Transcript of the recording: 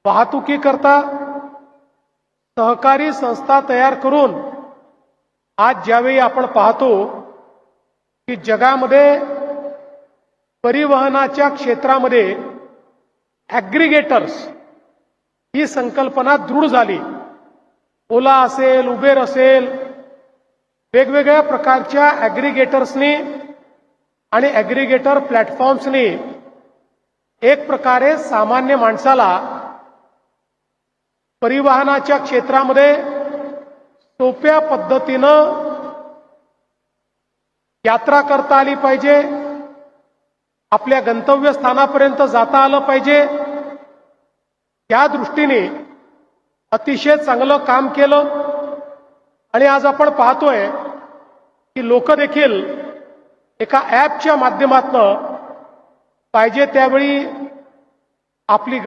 वाहतुकीकरता सहकारी संस्था तयार करून आज ज्यावेळी आपण पाहतो की जगामध्ये परिवहनाच्या क्षेत्रामध्ये ॲग्रिगेटर्स ही संकल्पना दृढ झाली। ओला असेल, उबेर असेल, वेगवेगळ्या प्रकारच्या ॲग्रिगेटर्सनी आणि ॲग्रिगेटर प्लॅटफॉर्म्सनी एक प्रकारे सामान्य माणसाला परिवहनाच्या क्षेत्रामध्ये सोप्या पद्धतीनं यात्रा करता आली पाहिजे, आपल्या गंतव्यस्थानापर्यंत जाता आलं पाहिजे, या दृष्टीने अतिशय चांगलं काम केलं। आणि आज आपण पाहतोय की लोक देखील एका ॲपच्या माध्यमातून पाहिजे त्यावेळी आपली